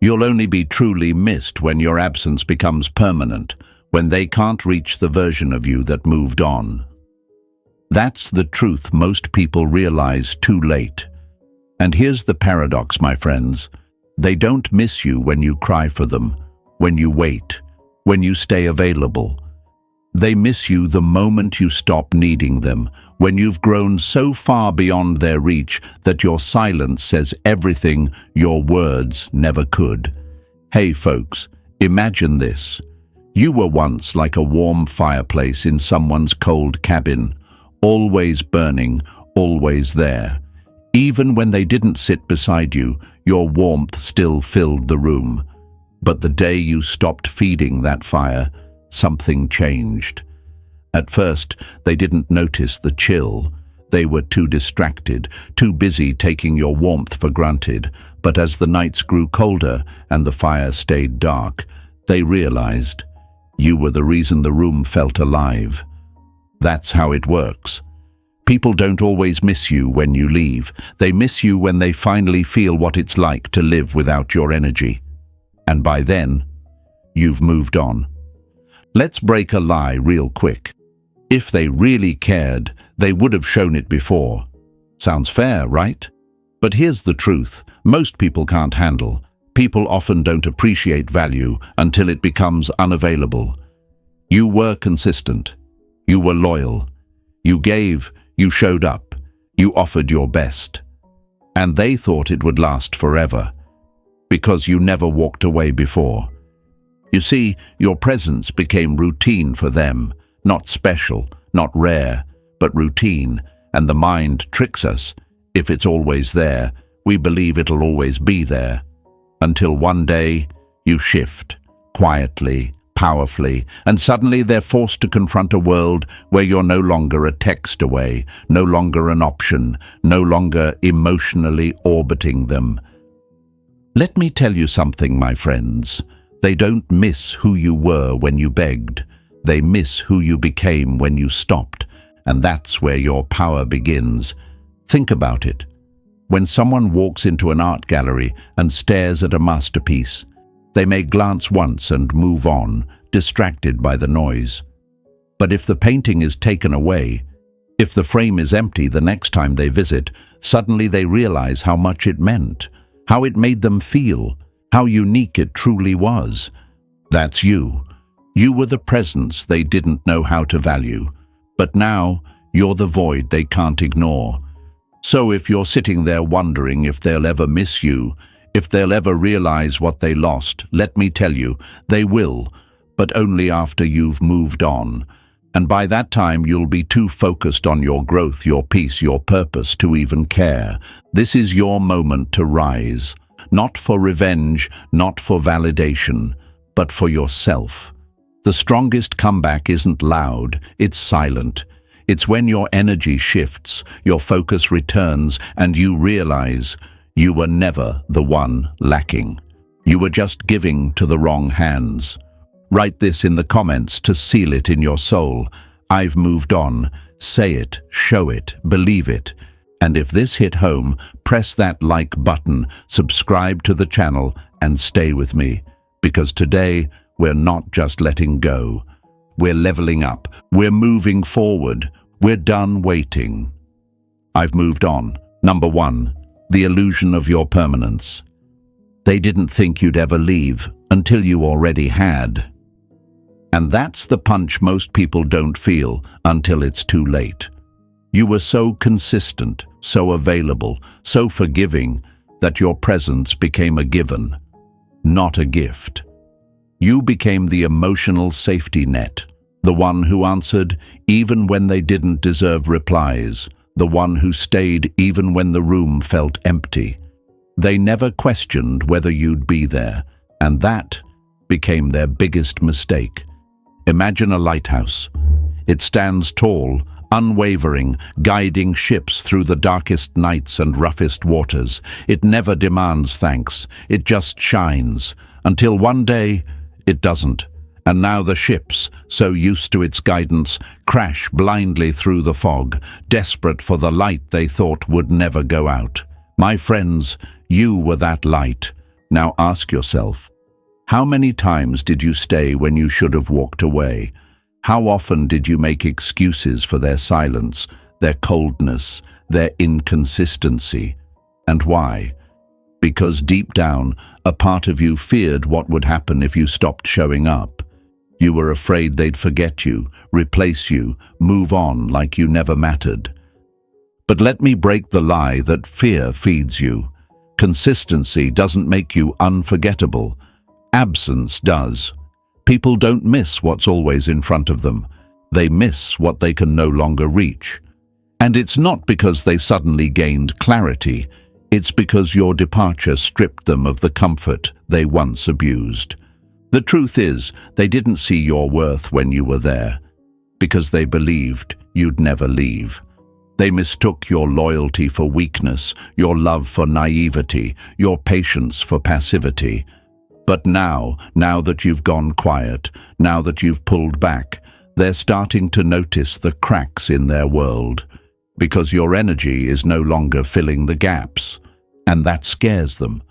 You'll only be truly missed when your absence becomes permanent, when they can't reach the version of you that moved on. That's the truth most people realize too late. And here's the paradox, my friends. They don't miss you when you cry for them, when you wait, when you stay available. They miss you the moment you stop needing them, when you've grown so far beyond their reach that your silence says everything your words never could. Hey folks, imagine this. You were once like a warm fireplace in someone's cold cabin, always burning, always there. Even when they didn't sit beside you, your warmth still filled the room. But the day you stopped feeding that fire, something changed. At first, they didn't notice the chill. They were too distracted, too busy taking your warmth for granted. But as the nights grew colder and the fire stayed dark, they realized you were the reason the room felt alive. That's how it works. People don't always miss you when you leave. They miss you when they finally feel what it's like to live without your energy. And by then, you've moved on. Let's break a lie real quick. If they really cared, they would have shown it before. Sounds fair, right? But here's the truth. Most people can't handle. People often don't appreciate value until it becomes unavailable. You were consistent. You were loyal. You gave. You showed up. You offered your best. And they thought it would last forever, because you never walked away before. You see, your presence became routine for them, not special, not rare, but routine, and the mind tricks us. If it's always there, we believe it'll always be there. Until one day, you shift, quietly, powerfully, and suddenly they're forced to confront a world where you're no longer a text away, no longer an option, no longer emotionally orbiting them. Let me tell you something, my friends. They don't miss who you were when you begged. They miss who you became when you stopped. And that's where your power begins. Think about it. When someone walks into an art gallery and stares at a masterpiece, they may glance once and move on, distracted by the noise. But if the painting is taken away, if the frame is empty the next time they visit, suddenly they realize how much it meant, how it made them feel, how unique it truly was. That's you. You were the presence they didn't know how to value. But now, you're the void they can't ignore. So if you're sitting there wondering if they'll ever miss you, if they'll ever realize what they lost, let me tell you, they will, but only after you've moved on. And by that time, you'll be too focused on your growth, your peace, your purpose to even care. This is your moment to rise. Not for revenge, not for validation, but for yourself. The strongest comeback isn't loud, it's silent. It's when your energy shifts, your focus returns, and you realize you were never the one lacking. You were just giving to the wrong hands. Write this in the comments to seal it in your soul. I've moved on. Say it, show it, believe it. And if this hit home, press that like button, subscribe to the channel, and stay with me. Because today, we're not just letting go. We're leveling up. We're moving forward. We're done waiting. I've moved on. Number 1, the illusion of your permanence. They didn't think you'd ever leave until you already had. And that's the punch most people don't feel until it's too late. You were so consistent, so available, so forgiving that your presence became a given, not a gift. You became the emotional safety net, the one who answered even when they didn't deserve replies, the one who stayed even when the room felt empty. They never questioned whether you'd be there, and that became their biggest mistake. Imagine a lighthouse. It stands tall, unwavering, guiding ships through the darkest nights and roughest waters. It never demands thanks. It just shines, until one day it doesn't. And now the ships, so used to its guidance, crash blindly through the fog, desperate for the light they thought would never go out. My friends, you were that light, Now ask yourself, how many times did you stay when you should have walked away? How often did you make excuses for their silence, their coldness, their inconsistency? And why? Because deep down, a part of you feared what would happen if you stopped showing up. You were afraid they'd forget you, replace you, move on like you never mattered. But let me break the lie that fear feeds you. Consistency doesn't make you unforgettable. Absence does. People don't miss what's always in front of them. They miss what they can no longer reach. And it's not because they suddenly gained clarity. It's because your departure stripped them of the comfort they once abused. The truth is, they didn't see your worth when you were there, because they believed you'd never leave. They mistook your loyalty for weakness, your love for naivety, your patience for passivity. But now that you've gone quiet, now that you've pulled back, they're starting to notice the cracks in their world, because your energy is no longer filling the gaps. And that scares them,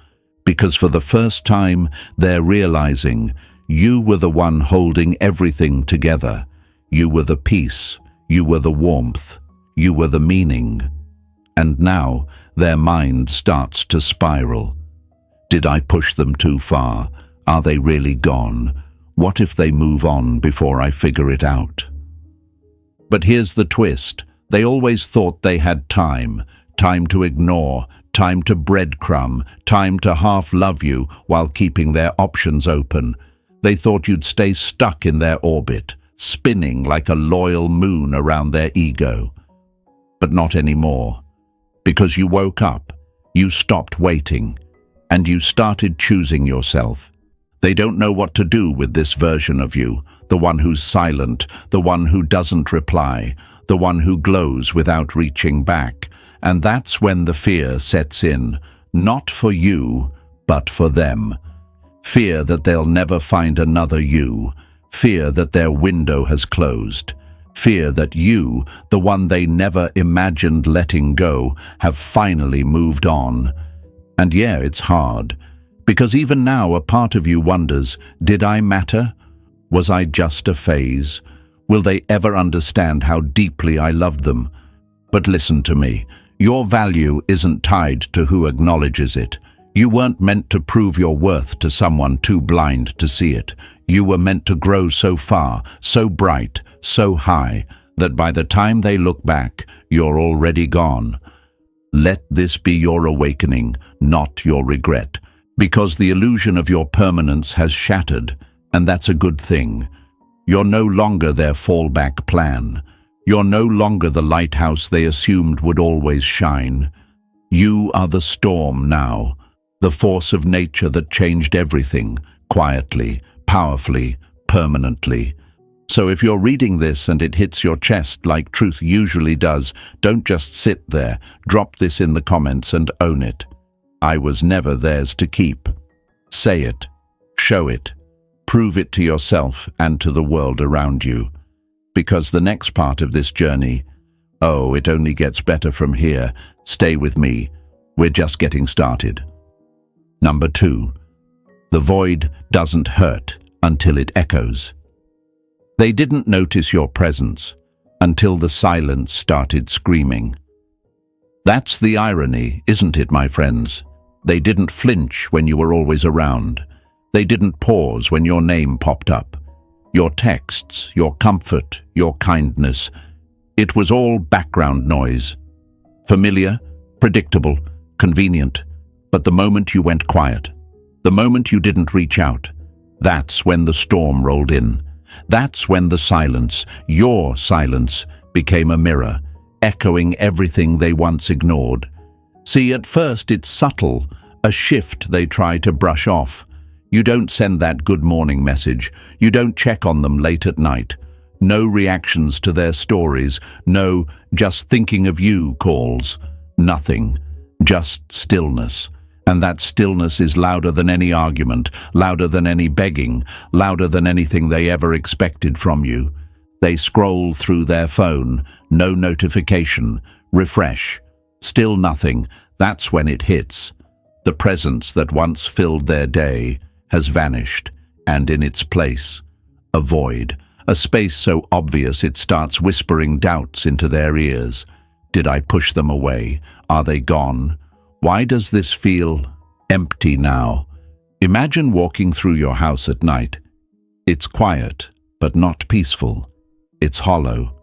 because for the first time they're realizing you were the one holding everything together. You were the peace, you were the warmth, you were the meaning. And now their mind starts to spiral. Did I push them too far? Are they really gone? What if they move on before I figure it out? But here's the twist. They always thought they had time to ignore, time to breadcrumb, time to half love you while keeping their options open. They thought you'd stay stuck in their orbit, spinning like a loyal moon around their ego. But not anymore. Because you woke up, you stopped waiting, and you started choosing yourself. They don't know what to do with this version of you, the one who's silent, the one who doesn't reply, the one who glows without reaching back. And that's when the fear sets in, not for you, but for them. Fear that they'll never find another you. Fear that their window has closed. Fear that you, the one they never imagined letting go, have finally moved on. And yeah, it's hard. Because even now a part of you wonders, did I matter? Was I just a phase? Will they ever understand how deeply I loved them? But listen to me. Your value isn't tied to who acknowledges it. You weren't meant to prove your worth to someone too blind to see it. You were meant to grow so far, so bright, so high, that by the time they look back, you're already gone. Let this be your awakening, not your regret, because the illusion of your permanence has shattered, and that's a good thing. You're no longer their fallback plan. You're no longer the lighthouse they assumed would always shine. You are the storm now, the force of nature that changed everything, quietly, powerfully, permanently. So if you're reading this and it hits your chest like truth usually does, don't just sit there. Drop this in the comments and own it. I was never theirs to keep. Say it. Show it. Prove it to yourself and to the world around you. Because the next part of this journey, oh, it only gets better from here. Stay with me. We're just getting started. Number 2. The void doesn't hurt until it echoes. They didn't notice your presence until the silence started screaming. That's the irony, isn't it, my friends? They didn't flinch when you were always around. They didn't pause when your name popped up. Your texts, your comfort, your kindness. It was all background noise. Familiar, predictable, convenient. But the moment you went quiet, the moment you didn't reach out, that's when the storm rolled in. That's when the silence, your silence, became a mirror, echoing everything they once ignored. See, at first it's subtle, a shift they try to brush off. You don't send that good morning message. You don't check on them late at night. No reactions to their stories. No just thinking of you calls. Nothing. Just stillness. And that stillness is louder than any argument, louder than any begging, louder than anything they ever expected from you. They scroll through their phone. No notification. Refresh. Still nothing. That's when it hits. The presence that once filled their day has vanished, and in its place, a void, a space so obvious it starts whispering doubts into their ears. Did I push them away? Are they gone? Why does this feel empty now? Imagine walking through your house at night. It's quiet, but not peaceful. It's hollow.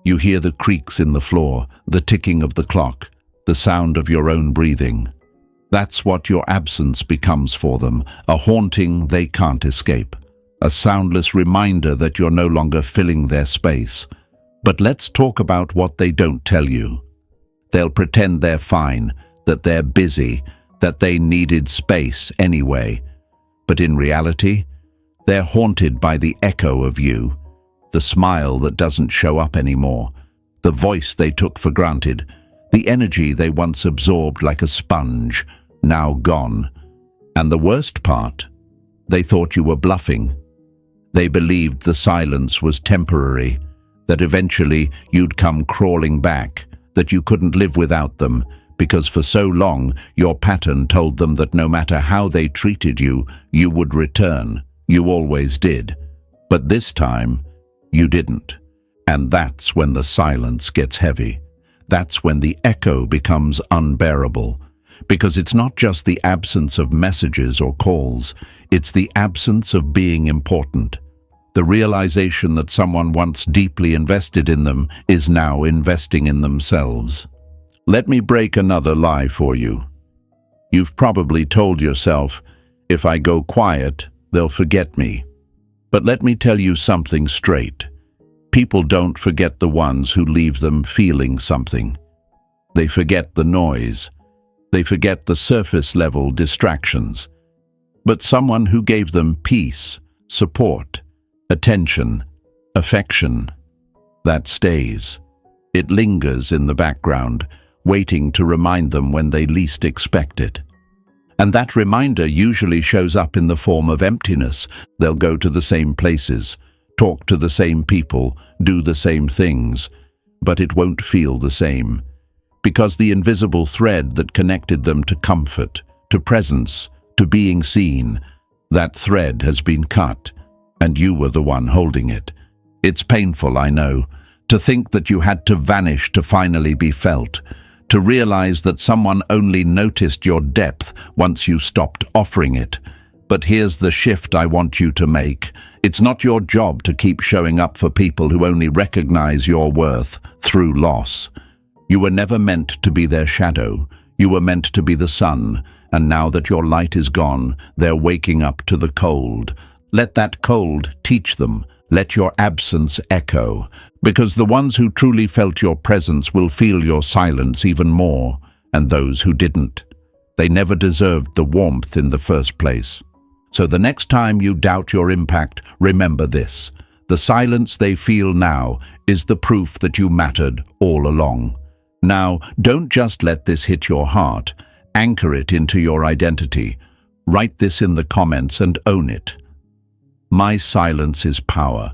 You hear the creaks in the floor, the ticking of the clock, the sound of your own breathing. That's what your absence becomes for them, a haunting they can't escape, a soundless reminder that you're no longer filling their space. But let's talk about what they don't tell you. They'll pretend they're fine, that they're busy, that they needed space anyway. But in reality, they're haunted by the echo of you, the smile that doesn't show up anymore, the voice they took for granted, the energy they once absorbed like a sponge, now gone. And the worst part, they thought you were bluffing. They believed the silence was temporary, that eventually you'd come crawling back, that you couldn't live without them, because for so long your pattern told them that no matter how they treated you, you would return. You always did. But this time, you didn't. And that's when the silence gets heavy. That's when the echo becomes unbearable. Because it's not just the absence of messages or calls, it's the absence of being important. The realization that someone once deeply invested in them is now investing in themselves. Let me break another lie for you. You've probably told yourself, if I go quiet, they'll forget me. But let me tell you something straight. People don't forget the ones who leave them feeling something. They forget the noise. They forget the surface-level distractions. But someone who gave them peace, support, attention, affection, that stays. It lingers in the background, waiting to remind them when they least expect it. And that reminder usually shows up in the form of emptiness. They'll go to the same places, talk to the same people, do the same things, but it won't feel the same. Because the invisible thread that connected them to comfort, to presence, to being seen, that thread has been cut, and you were the one holding it. It's painful, I know, to think that you had to vanish to finally be felt, to realize that someone only noticed your depth once you stopped offering it. But here's the shift I want you to make. It's not your job to keep showing up for people who only recognize your worth through loss. You were never meant to be their shadow. You were meant to be the sun, and now that your light is gone, they're waking up to the cold. Let that cold teach them. Let your absence echo, because the ones who truly felt your presence will feel your silence even more, and those who didn't. They never deserved the warmth in the first place. So the next time you doubt your impact, remember this. The silence they feel now is the proof that you mattered all along. Now, don't just let this hit your heart. Anchor it into your identity. Write this in the comments and own it. My silence is power.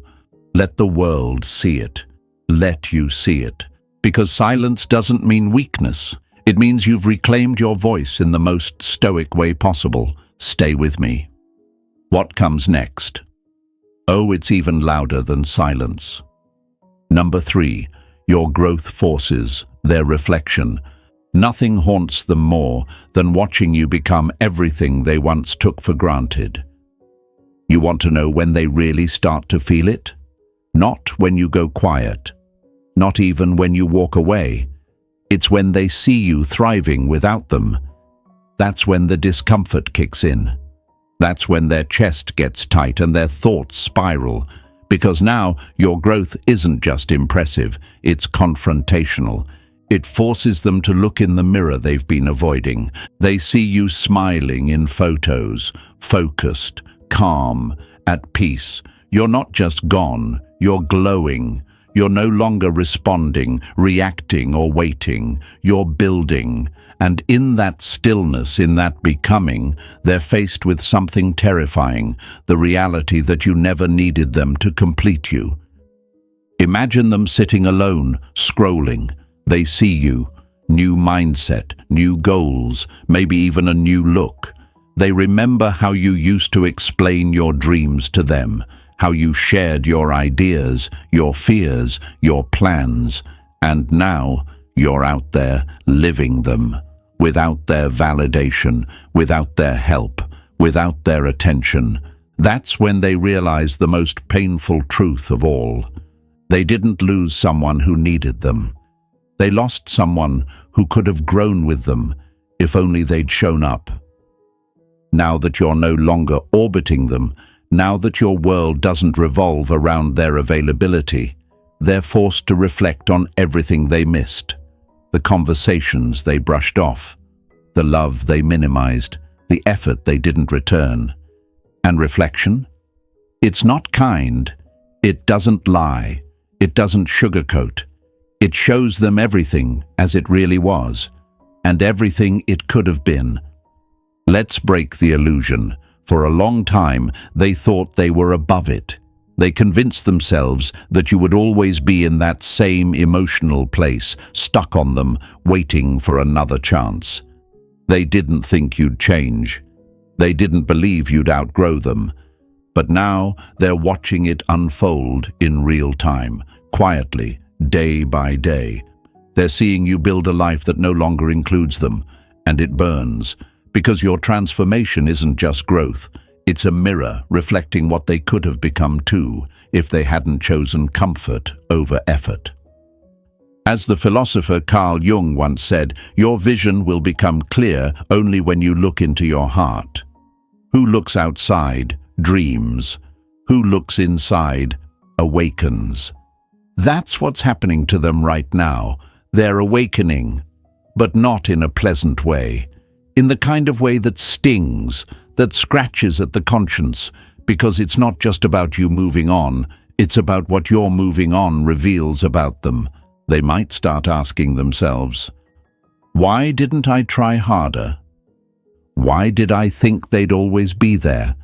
Let the world see it. Let you see it. Because silence doesn't mean weakness. It means you've reclaimed your voice in the most stoic way possible. Stay with me. What comes next? Oh, it's even louder than silence. Number 3, your growth forces, their reflection. Nothing haunts them more than watching you become everything they once took for granted. You want to know when they really start to feel it? Not when you go quiet. Not even when you walk away. It's when they see you thriving without them. That's when the discomfort kicks in. That's when their chest gets tight and their thoughts spiral. Because now your growth isn't just impressive, it's confrontational. It forces them to look in the mirror they've been avoiding. They see you smiling in photos, focused, calm, at peace. You're not just gone, you're glowing. You're no longer responding, reacting, or waiting. You're building. And in that stillness, in that becoming, they're faced with something terrifying, the reality that you never needed them to complete you. Imagine them sitting alone, scrolling. They see you. new mindset, new goals, maybe even a new look. They remember how you used to explain your dreams to them, how you shared your ideas, your fears, your plans, and now you're out there living them, without their validation, without their help, without their attention. That's when they realize the most painful truth of all. They didn't lose someone who needed them. They lost someone who could have grown with them if only they'd shown up. Now that you're no longer orbiting them, now that your world doesn't revolve around their availability, they're forced to reflect on everything they missed. The conversations they brushed off, the love they minimized, the effort they didn't return. And reflection? It's not kind. It doesn't lie. It doesn't sugarcoat. It shows them everything as it really was, and everything it could have been. Let's break the illusion. For a long time, they thought they were above it. They convinced themselves that you would always be in that same emotional place, stuck on them, waiting for another chance. They didn't think you'd change. They didn't believe you'd outgrow them. But now they're watching it unfold in real time, quietly, day by day. They're seeing you build a life that no longer includes them, and it burns, because your transformation isn't just growth. It's a mirror reflecting what they could have become too, if they hadn't chosen comfort over effort. As the philosopher Carl Jung once said, your vision will become clear only when you look into your heart. Who looks outside dreams. Who looks inside awakens. That's what's happening to them right now. They're awakening, but not in a pleasant way. In the kind of way that stings, that scratches at the conscience, because it's not just about you moving on, it's about what your moving on reveals about them. They might start asking themselves, why didn't I try harder? Why did I think they'd always be there?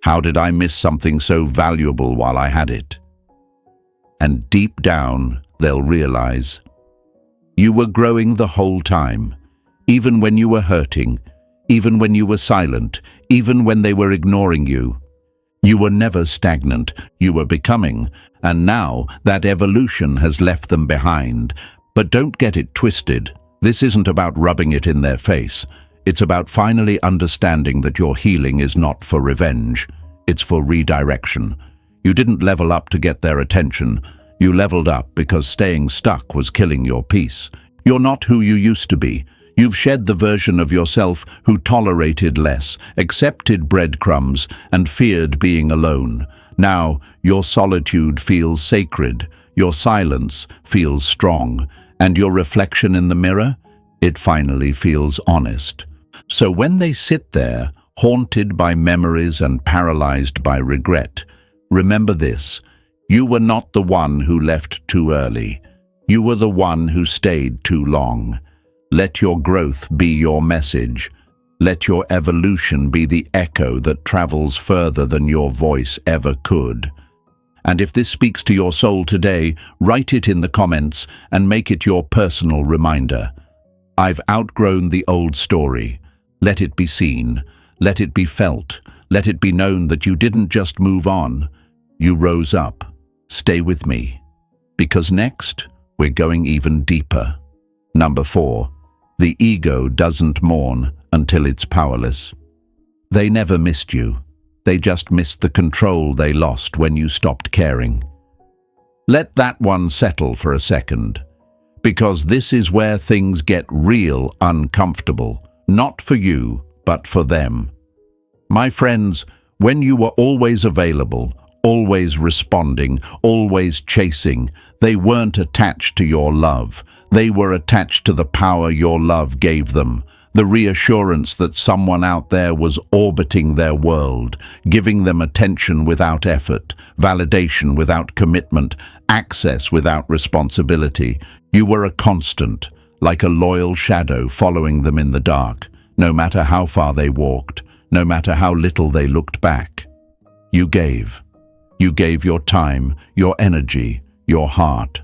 How did I miss something so valuable while I had it? And deep down, they'll realize, you were growing the whole time, even when you were hurting, even when you were silent, even when they were ignoring you. You were never stagnant, you were becoming, and now that evolution has left them behind. But don't get it twisted. This isn't about rubbing it in their face. It's about finally understanding that your healing is not for revenge. It's for redirection. You didn't level up to get their attention. You leveled up because staying stuck was killing your peace. You're not who you used to be. You've shed the version of yourself who tolerated less, accepted breadcrumbs, and feared being alone. Now, your solitude feels sacred, your silence feels strong, and your reflection in the mirror, it finally feels honest. So when they sit there, haunted by memories and paralyzed by regret, remember this: you were not the one who left too early. You were the one who stayed too long. Let your growth be your message. Let your evolution be the echo that travels further than your voice ever could. And if this speaks to your soul today, write it in the comments and make it your personal reminder. I've outgrown the old story. Let it be seen. Let it be felt. Let it be known that you didn't just move on. You rose up. Stay with me. Because next, we're going even deeper. Number 4. The ego doesn't mourn until it's powerless. They never missed you. They just missed the control they lost when you stopped caring. Let that one settle for a second, because this is where things get real uncomfortable, not for you, but for them. My friends, when you were always available, always responding, always chasing, they weren't attached to your love. They were attached to the power your love gave them, the reassurance that someone out there was orbiting their world, giving them attention without effort, validation without commitment, access without responsibility. You were a constant, like a loyal shadow following them in the dark, no matter how far they walked, no matter how little they looked back. You gave. You gave your time, your energy, your heart.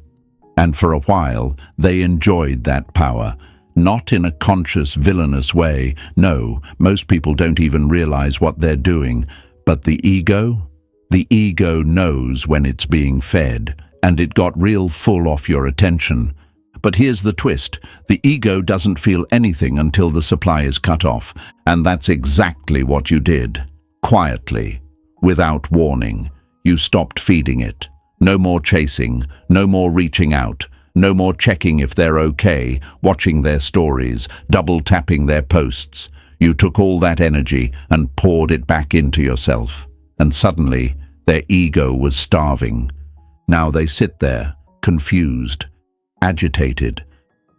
And for a while, they enjoyed that power, Not in a conscious, villainous way. No, most people don't even realize what they're doing. But the ego? The ego knows when it's being fed, and it got real full off your attention. But here's the twist. The ego doesn't feel anything until the supply is cut off, and that's exactly what you did. Quietly, without warning, you stopped feeding it. No more chasing, no more reaching out, no more checking if they're okay, watching their stories, double-tapping their posts. You took all that energy and poured it back into yourself. And suddenly, their ego was starving. Now they sit there, confused, agitated,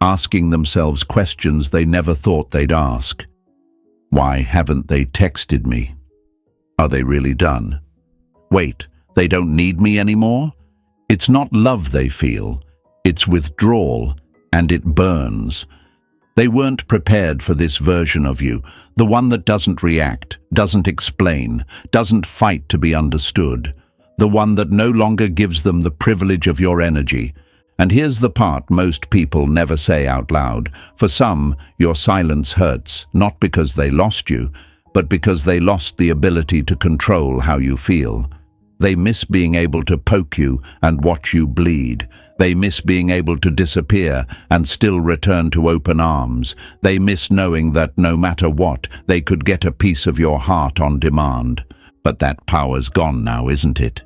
asking themselves questions they never thought they'd ask. Why haven't they texted me? Are they really done? Wait, they don't need me anymore? It's not love they feel, it's withdrawal, and it burns. They weren't prepared for this version of you, the one that doesn't react, doesn't explain, doesn't fight to be understood, the one that no longer gives them the privilege of your energy. And here's the part most people never say out loud. For some, your silence hurts, not because they lost you, but because they lost the ability to control how you feel. They miss being able to poke you and watch you bleed. They miss being able to disappear and still return to open arms. They miss knowing that no matter what, they could get a piece of your heart on demand. But that power's gone now, isn't it?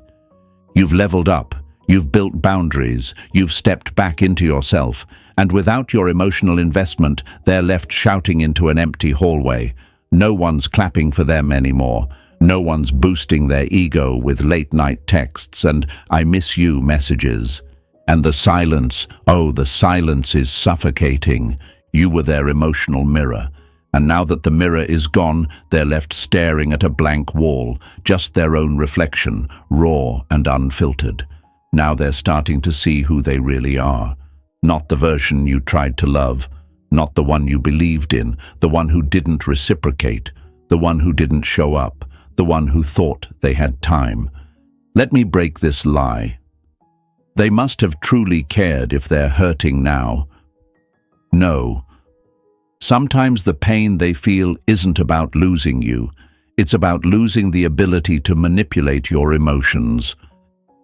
You've leveled up. You've built boundaries, you've stepped back into yourself, and without your emotional investment, they're left shouting into an empty hallway. No one's clapping for them anymore. No one's boosting their ego with late-night texts and "I miss you" messages. And the silence, oh, the silence is suffocating. You were their emotional mirror. And now that the mirror is gone, they're left staring at a blank wall, just their own reflection, raw and unfiltered. Now they're starting to see who they really are. Not the version you tried to love, not the one you believed in, the one who didn't reciprocate, the one who didn't show up, the one who thought they had time. Let me break this lie. They must have truly cared if they're hurting now. No. Sometimes the pain they feel isn't about losing you. It's about losing the ability to manipulate your emotions.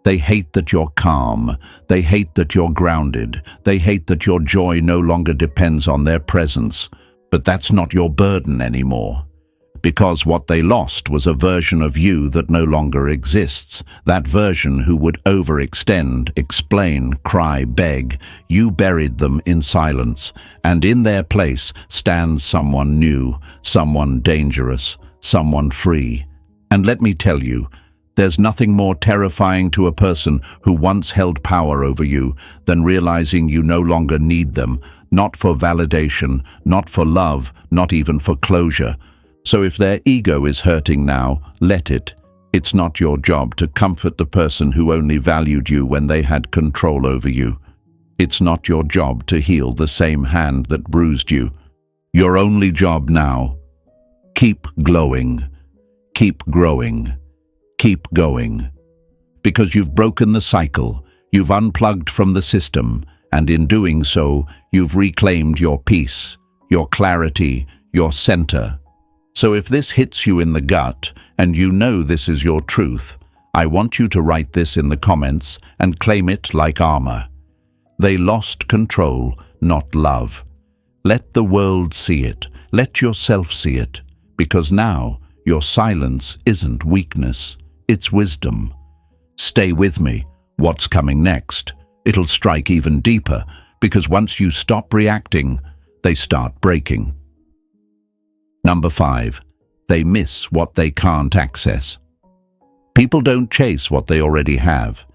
They hate that you're calm. They hate that you're grounded. They hate that your joy no longer depends on their presence. But that's not your burden anymore. Because what they lost was a version of you that no longer exists. That version who would overextend, explain, cry, beg. You buried them in silence. And in their place stands someone new, someone dangerous, someone free. And let me tell you, there's nothing more terrifying to a person who once held power over you than realizing you no longer need them, not for validation, not for love, not even for closure. So if their ego is hurting now, let it. It's not your job to comfort the person who only valued you when they had control over you. It's not your job to heal the same hand that bruised you. Your only job now, keep glowing, keep growing. Keep going. Because you've broken the cycle, you've unplugged from the system, and in doing so, you've reclaimed your peace, your clarity, your center. So if this hits you in the gut, and you know this is your truth, I want you to write this in the comments and claim it like armor. They lost control, not love. Let the world see it. Let yourself see it. Because now, your silence isn't weakness. It's wisdom. Stay with me. What's coming next? It'll strike even deeper, because once you stop reacting, they start breaking. Number 5. They miss what they can't access. People don't chase what they already have.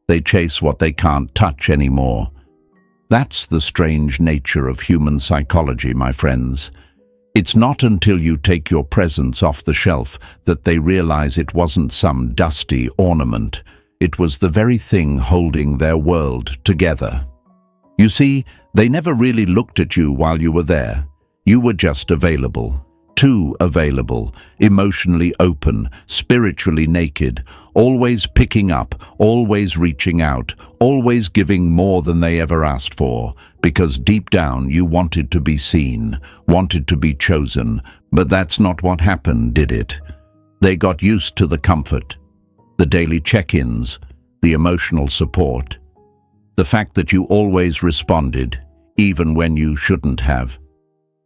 They chase what they can't touch anymore. That's the strange nature of human psychology, my friends. It's not until you take your presence off the shelf that they realize it wasn't some dusty ornament. It was the very thing holding their world together. You see, they never really looked at you while you were there. You were just available. too available, emotionally open, spiritually naked, always picking up, always reaching out, always giving more than they ever asked for, because deep down you wanted to be seen, wanted to be chosen, but that's not what happened, did it? They got used to the comfort, the daily check-ins, the emotional support, the fact that you always responded, even when you shouldn't have.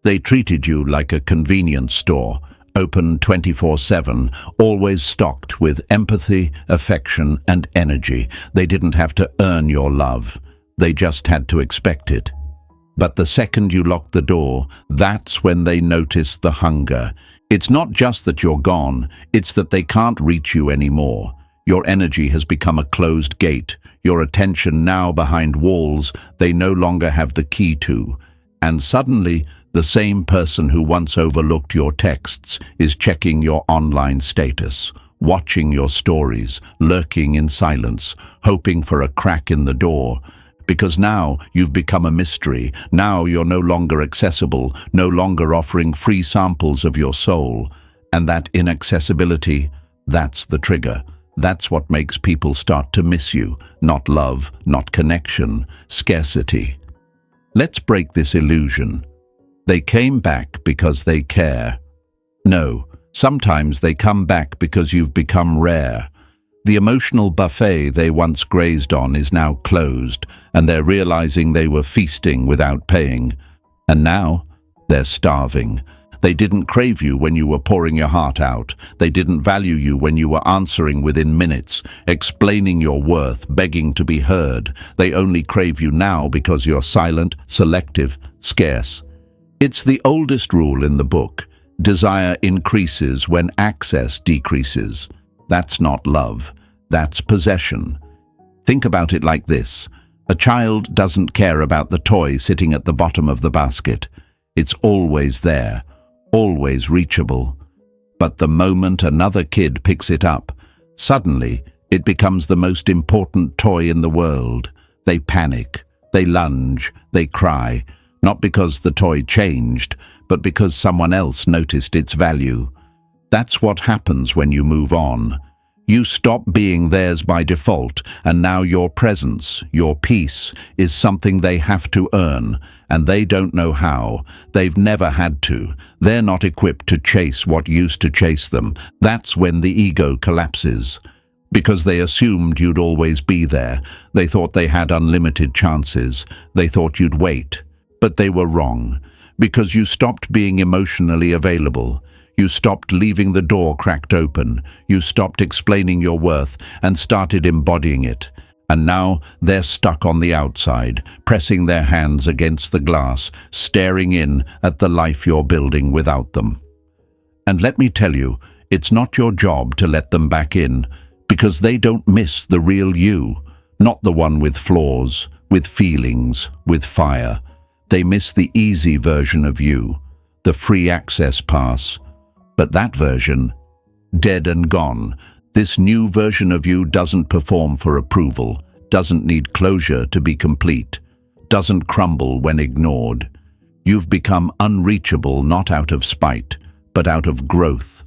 They treated you like a convenience store, open 24/7, always stocked with empathy, affection, and energy. They didn't have to earn your love. They just had to expect it. But the second you locked the door, that's when they noticed the hunger. It's not just that you're gone, it's that they can't reach you anymore. Your energy has become a closed gate, your attention now behind walls they no longer have the key to. And suddenly, the same person who once overlooked your texts is checking your online status, watching your stories, lurking in silence, hoping for a crack in the door. Because now you've become a mystery. Now you're no longer accessible, no longer offering free samples of your soul. And that inaccessibility, that's the trigger. That's what makes people start to miss you. Not love, not connection, scarcity. Let's break this illusion. They came back because they care. No, sometimes they come back because you've become rare. The emotional buffet they once grazed on is now closed, and they're realizing they were feasting without paying. And now, they're starving. They didn't crave you when you were pouring your heart out. They didn't value you when you were answering within minutes, explaining your worth, begging to be heard. They only crave you now because you're silent, selective, scarce. It's the oldest rule in the book. Desire increases when access decreases. That's not love. That's possession. Think about it like this. A child doesn't care about the toy sitting at the bottom of the basket. It's always there, always reachable. But the moment another kid picks it up, suddenly it becomes the most important toy in the world. They panic, they lunge, they cry. Not because the toy changed, but because someone else noticed its value. That's what happens when you move on. You stop being theirs by default, and now your presence, your peace, is something they have to earn, and they don't know how. They've never had to. They're not equipped to chase what used to chase them. That's when the ego collapses. Because they assumed you'd always be there. They thought they had unlimited chances. They thought you'd wait. But they were wrong, because you stopped being emotionally available. You stopped leaving the door cracked open. You stopped explaining your worth and started embodying it. And now they're stuck on the outside, pressing their hands against the glass, staring in at the life you're building without them. And let me tell you, it's not your job to let them back in, because they don't miss the real you, not the one with flaws, with feelings, with fire. They miss the easy version of you, the free access pass. But that version, dead and gone. This new version of you doesn't perform for approval, doesn't need closure to be complete, doesn't crumble when ignored. You've become unreachable not out of spite, but out of growth.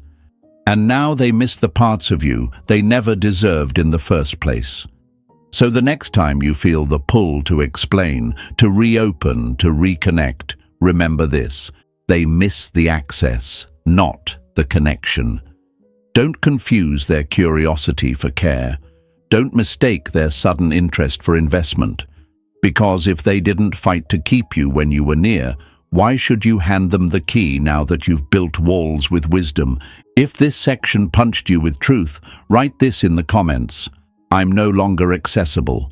And now they miss the parts of you they never deserved in the first place. So the next time you feel the pull to explain, to reopen, to reconnect, remember this: they miss the access, not the connection. Don't confuse their curiosity for care. Don't mistake their sudden interest for investment. Because if they didn't fight to keep you when you were near, why should you hand them the key now that you've built walls with wisdom? If this section punched you with truth, write this in the comments: I'm no longer accessible.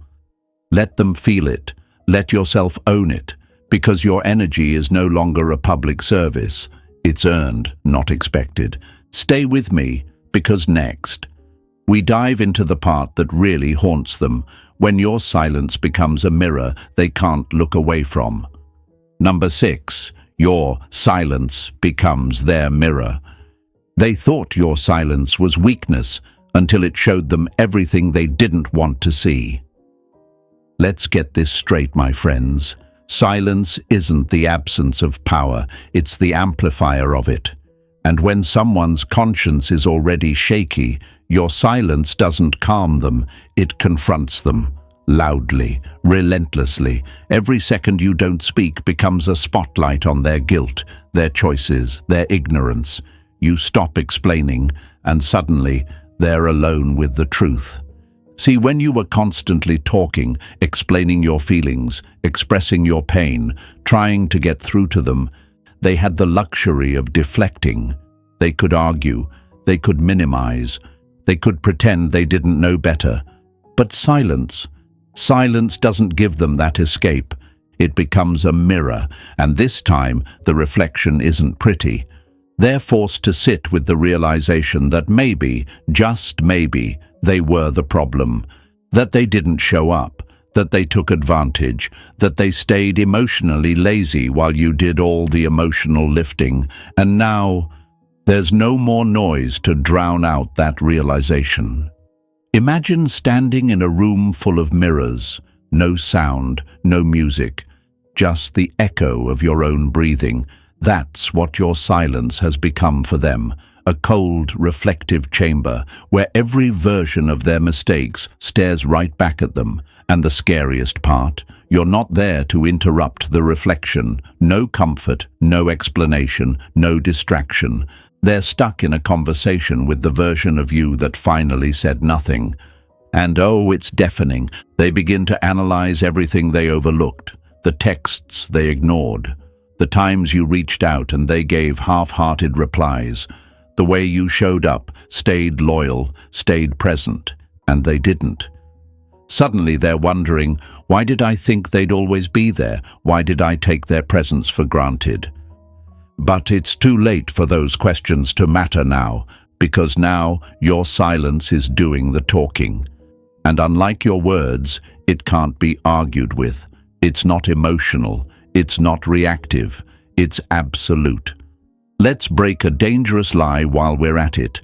Let them feel it. Let yourself own it, because your energy is no longer a public service. It's earned, not expected. Stay with me, because next, we dive into the part that really haunts them, when your silence becomes a mirror they can't look away from. Number 6, your silence becomes their mirror. They thought your silence was weakness until it showed them everything they didn't want to see. Let's get this straight, my friends. Silence isn't the absence of power, it's the amplifier of it. And when someone's conscience is already shaky, your silence doesn't calm them, it confronts them. Loudly, relentlessly. Every second you don't speak becomes a spotlight on their guilt, their choices, their ignorance. You stop explaining, and suddenly they're alone with the truth. See, when you were constantly talking, explaining your feelings, expressing your pain, trying to get through to them, they had the luxury of deflecting. They could argue, they could minimize, they could pretend they didn't know better. But silence doesn't give them that escape. It becomes a mirror, and this time the reflection isn't pretty. They're forced to sit with the realization that maybe, just maybe, they were the problem, that they didn't show up, that they took advantage, that they stayed emotionally lazy while you did all the emotional lifting, and now there's no more noise to drown out that realization. Imagine standing in a room full of mirrors, no sound, no music, just the echo of your own breathing. That's what your silence has become for them, a cold, reflective chamber where every version of their mistakes stares right back at them. And the scariest part, you're not there to interrupt the reflection. No comfort, no explanation, no distraction. They're stuck in a conversation with the version of you that finally said nothing. And oh, it's deafening. They begin to analyze everything they overlooked, the texts they ignored, the times you reached out and they gave half-hearted replies, the way you showed up, stayed loyal, stayed present, and they didn't. Suddenly they're wondering, why did I think they'd always be there? Why did I take their presence for granted? But it's too late for those questions to matter now, because now your silence is doing the talking. And unlike your words, it can't be argued with. It's not emotional, it's not reactive, it's absolute. Let's break a dangerous lie while we're at it.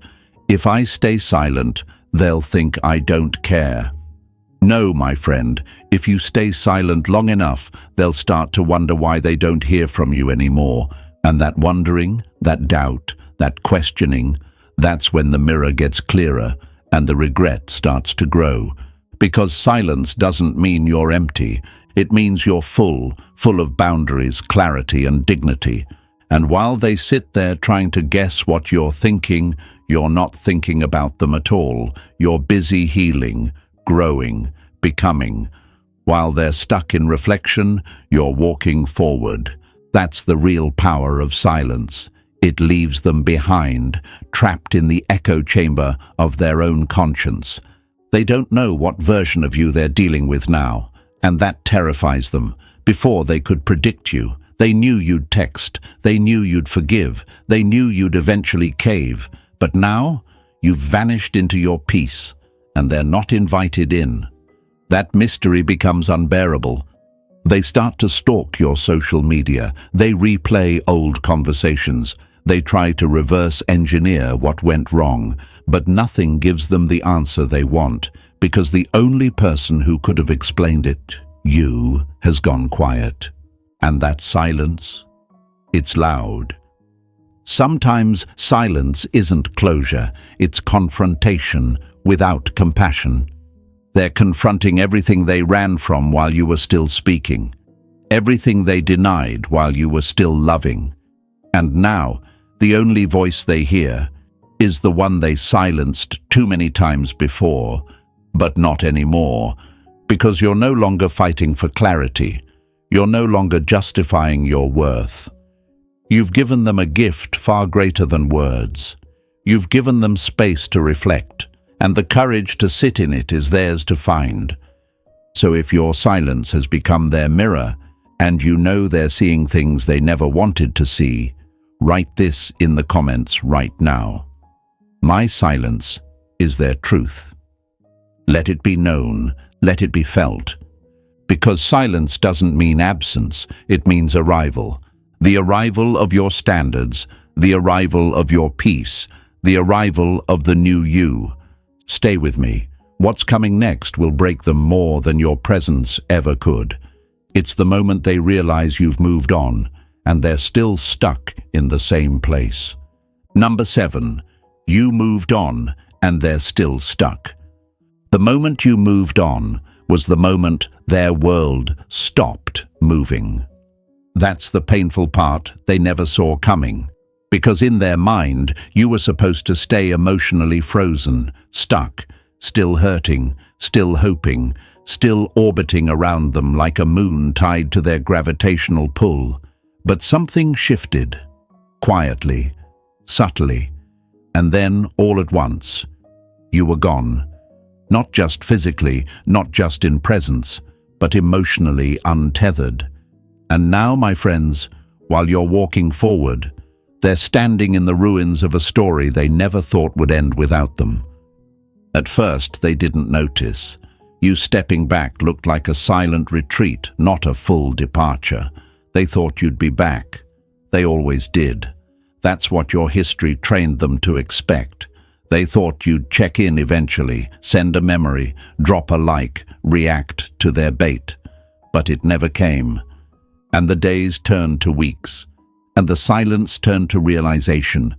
If I stay silent, they'll think I don't care. No, my friend, if you stay silent long enough, they'll start to wonder why they don't hear from you anymore. And that wondering, that doubt, that questioning, that's when the mirror gets clearer and the regret starts to grow. Because silence doesn't mean you're empty. It means you're full of boundaries, clarity, and dignity. And while they sit there trying to guess what you're thinking, you're not thinking about them at all. You're busy healing, growing, becoming. While they're stuck in reflection, you're walking forward. That's the real power of silence. It leaves them behind, trapped in the echo chamber of their own conscience. They don't know what version of you they're dealing with now, and that terrifies them. Before they could predict you, they knew you'd text, they knew you'd forgive, they knew you'd eventually cave. But now, you've vanished into your peace, and they're not invited in. That mystery becomes unbearable. They start to stalk your social media. They replay old conversations. They try to reverse engineer what went wrong, but nothing gives them the answer they want, because the only person who could have explained it, you, has gone quiet. And that silence, it's loud. Sometimes silence isn't closure, it's confrontation without compassion. They're confronting everything they ran from while you were still speaking, everything they denied while you were still loving. And now, the only voice they hear is the one they silenced too many times before, but not anymore, because you're no longer fighting for clarity. You're no longer justifying your worth. You've given them a gift far greater than words. You've given them space to reflect, and the courage to sit in it is theirs to find. So if your silence has become their mirror, and you know they're seeing things they never wanted to see, write this in the comments right now. My silence is their truth. Let it be known, let it be felt. Because silence doesn't mean absence, it means arrival. The arrival of your standards, the arrival of your peace, the arrival of the new you. Stay with me. What's coming next will break them more than your presence ever could. It's the moment they realize you've moved on, and they're still stuck in the same place. Number 7. You moved on, and they're still stuck. The moment you moved on was the moment their world stopped moving. That's the painful part they never saw coming, because in their mind you were supposed to stay emotionally frozen, stuck, still hurting, still hoping, still orbiting around them like a moon tied to their gravitational pull. But something shifted, quietly, subtly, and then all at once, you were gone. Not just physically, not just in presence, but emotionally untethered. And now, my friends, while you're walking forward, they're standing in the ruins of a story they never thought would end without them. At first, they didn't notice. You stepping back looked like a silent retreat, not a full departure. They thought you'd be back. They always did. That's what your history trained them to expect. They thought you'd check in eventually, send a memory, drop a like, react to their bait. But it never came. And the days turned to weeks. And the silence turned to realization.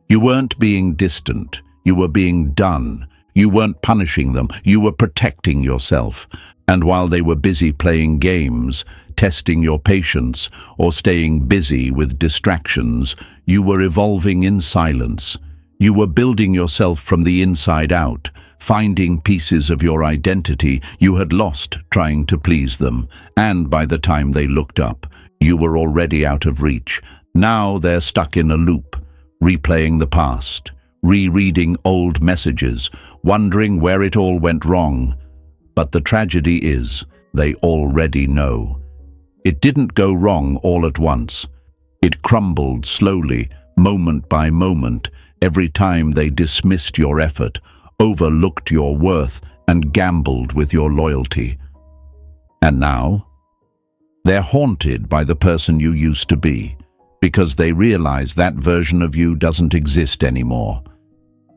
You weren't being distant. You were being done. You weren't punishing them. You were protecting yourself. And while they were busy playing games, testing your patience, or staying busy with distractions, you were evolving in silence. You were building yourself from the inside out, finding pieces of your identity you had lost trying to please them. And by the time they looked up, you were already out of reach. Now they're stuck in a loop, replaying the past, rereading old messages, wondering where it all went wrong. But the tragedy is, they already know. It didn't go wrong all at once. It crumbled slowly, moment by moment, every time they dismissed your effort, overlooked your worth, and gambled with your loyalty. And now, they're haunted by the person you used to be, because they realize that version of you doesn't exist anymore.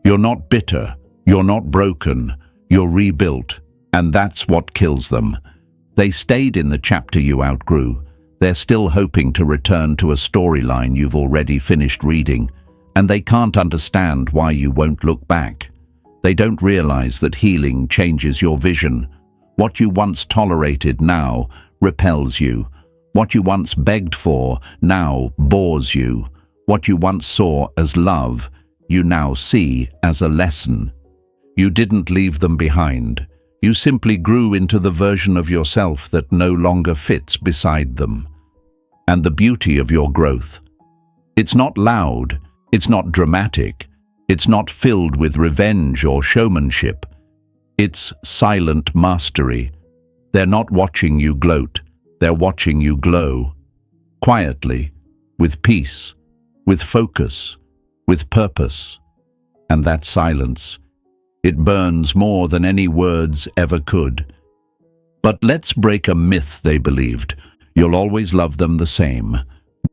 You're not bitter, you're not broken, you're rebuilt, and that's what kills them. They stayed in the chapter you outgrew. They're still hoping to return to a storyline you've already finished reading, and they can't understand why you won't look back. They don't realize that healing changes your vision. What you once tolerated now repels you. What you once begged for now bores you. What you once saw as love, you now see as a lesson. You didn't leave them behind. You simply grew into the version of yourself that no longer fits beside them. And the beauty of your growth. It's not loud, it's not dramatic, it's not filled with revenge or showmanship. It's silent mastery. They're not watching you gloat, they're watching you glow. Quietly, with peace, with focus, with purpose. And that silence, it burns more than any words ever could. But let's break a myth they believed. You'll always love them the same.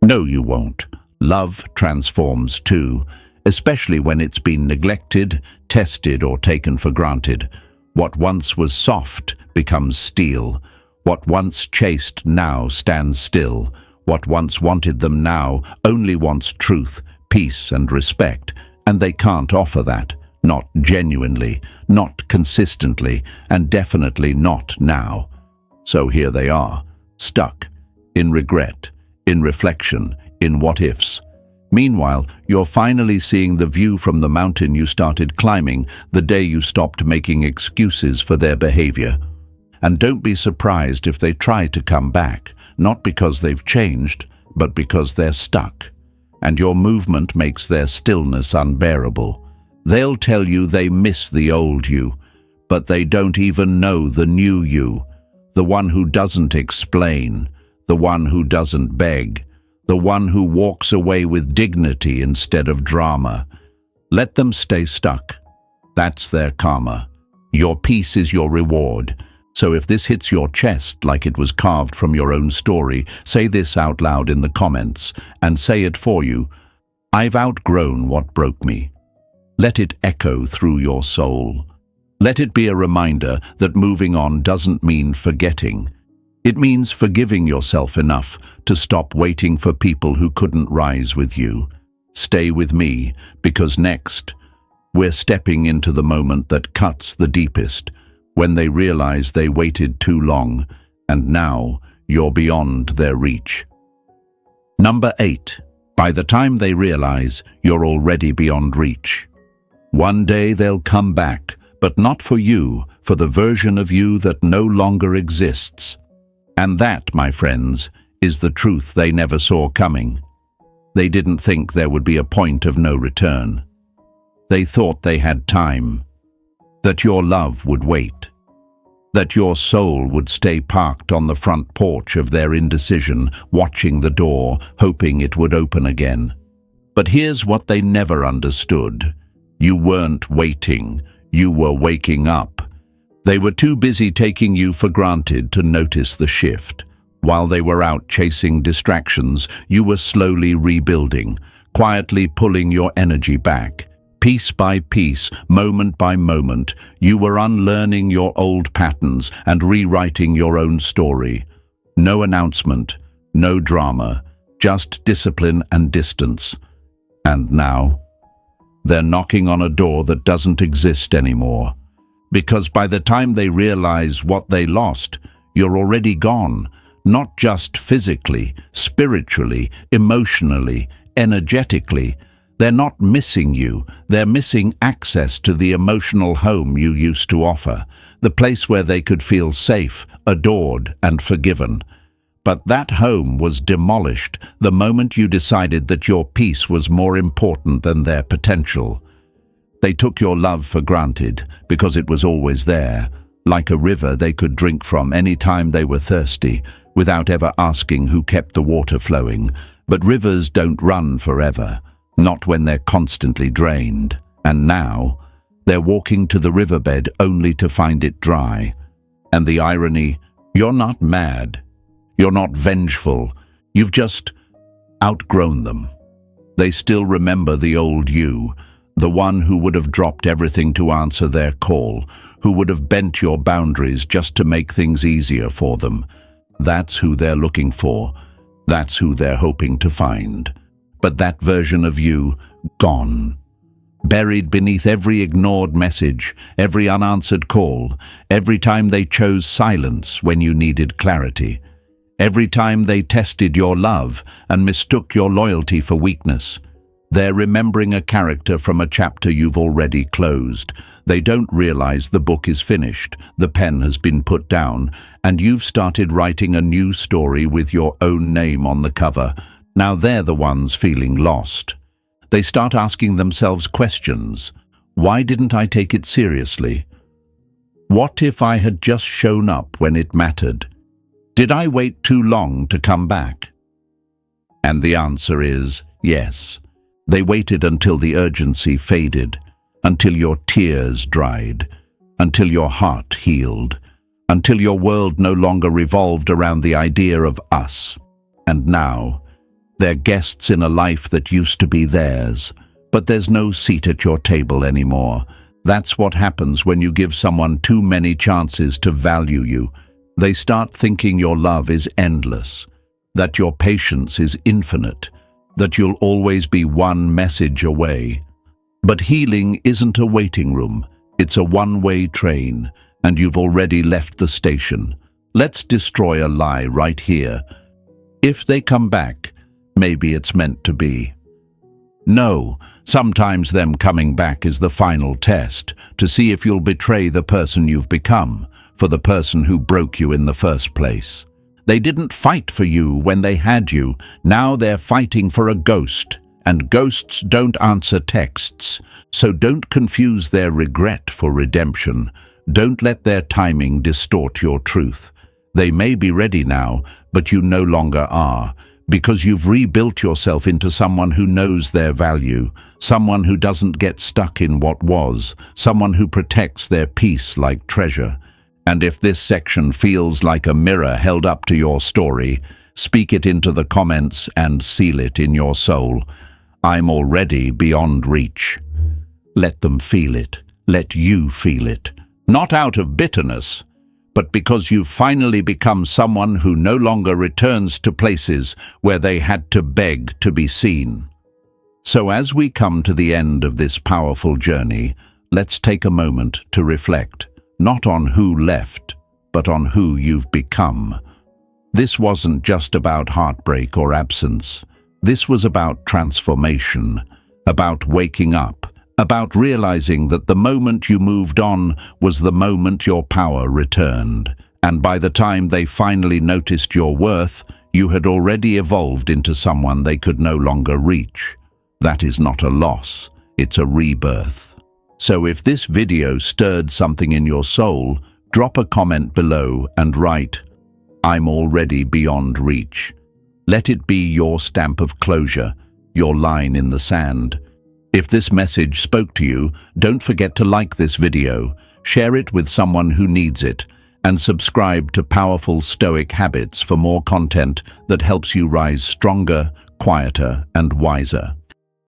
No, you won't. Love transforms too, especially when it's been neglected, tested, or taken for granted. What once was soft becomes steel. What once chased now stands still. What once wanted them now only wants truth, peace, and respect, and they can't offer that. Not genuinely, not consistently, and definitely not now. So here they are, stuck, in regret, in reflection, in what-ifs. Meanwhile, you're finally seeing the view from the mountain you started climbing the day you stopped making excuses for their behavior. And don't be surprised if they try to come back, not because they've changed, but because they're stuck. And your movement makes their stillness unbearable. They'll tell you they miss the old you, but they don't even know the new you, the one who doesn't explain, the one who doesn't beg, the one who walks away with dignity instead of drama. Let them stay stuck. That's their karma. Your peace is your reward. So if this hits your chest like it was carved from your own story, say this out loud in the comments, and say it for you. I've outgrown what broke me. Let it echo through your soul. Let it be a reminder that moving on doesn't mean forgetting. It means forgiving yourself enough to stop waiting for people who couldn't rise with you. Stay with me, because next, we're stepping into the moment that cuts the deepest, when they realize they waited too long, and now you're beyond their reach. Number 8. By the time they realize you're already beyond reach. One day they'll come back, but not for you, for the version of you that no longer exists. And that, my friends, is the truth they never saw coming. They didn't think there would be a point of no return. They thought they had time, that your love would wait, that your soul would stay parked on the front porch of their indecision, watching the door, hoping it would open again. But here's what they never understood. You weren't waiting, you were waking up. They were too busy taking you for granted to notice the shift. While they were out chasing distractions, you were slowly rebuilding, quietly pulling your energy back. Piece by piece, moment by moment, you were unlearning your old patterns and rewriting your own story. No announcement, no drama, just discipline and distance. And now, they're knocking on a door that doesn't exist anymore. Because by the time they realize what they lost, you're already gone. Not just physically, spiritually, emotionally, energetically. They're not missing you, they're missing access to the emotional home you used to offer, the place where they could feel safe, adored, and forgiven. But that home was demolished the moment you decided that your peace was more important than their potential. They took your love for granted because it was always there, like a river they could drink from any time they were thirsty, without ever asking who kept the water flowing. But rivers don't run forever, not when they're constantly drained. And now, they're walking to the riverbed only to find it dry. And the irony, you're not mad, you're not vengeful, you've just outgrown them. They still remember the old you, the one who would have dropped everything to answer their call, who would have bent your boundaries just to make things easier for them. That's who they're looking for. That's who they're hoping to find. But that version of you, gone. Buried beneath every ignored message, every unanswered call, every time they chose silence when you needed clarity, every time they tested your love and mistook your loyalty for weakness. They're remembering a character from a chapter you've already closed. They don't realize the book is finished, the pen has been put down, and you've started writing a new story with your own name on the cover. Now they're the ones feeling lost. They start asking themselves questions. Why didn't I take it seriously? What if I had just shown up when it mattered? Did I wait too long to come back? And the answer is yes. They waited until the urgency faded, until your tears dried, until your heart healed, until your world no longer revolved around the idea of us. And now, they're guests in a life that used to be theirs, but there's no seat at your table anymore. That's what happens when you give someone too many chances to value you. They start thinking your love is endless, that your patience is infinite, that you'll always be one message away. But healing isn't a waiting room, it's a one-way train, and you've already left the station. Let's destroy a lie right here. If they come back, maybe it's meant to be. No, sometimes them coming back is the final test, to see if you'll betray the person you've become, for the person who broke you in the first place. They didn't fight for you when they had you. Now they're fighting for a ghost, and ghosts don't answer texts. So don't confuse their regret for redemption. Don't let their timing distort your truth. They may be ready now, but you no longer are, because you've rebuilt yourself into someone who knows their value, someone who doesn't get stuck in what was, someone who protects their peace like treasure. And if this section feels like a mirror held up to your story, speak it into the comments and seal it in your soul. I'm already beyond reach. Let them feel it. Let you feel it. Not out of bitterness, but because you've finally become someone who no longer returns to places where they had to beg to be seen. So as we come to the end of this powerful journey, let's take a moment to reflect, not on who left, but on who you've become. This wasn't just about heartbreak or absence. This was about transformation, about waking up, about realizing that the moment you moved on was the moment your power returned. And by the time they finally noticed your worth, you had already evolved into someone they could no longer reach. That is not a loss, it's a rebirth. So if this video stirred something in your soul, drop a comment below and write, "I'm already beyond reach." Let it be your stamp of closure, your line in the sand. If this message spoke to you, don't forget to like this video, share it with someone who needs it, and subscribe to Powerful Stoic Habits for more content that helps you rise stronger, quieter, and wiser.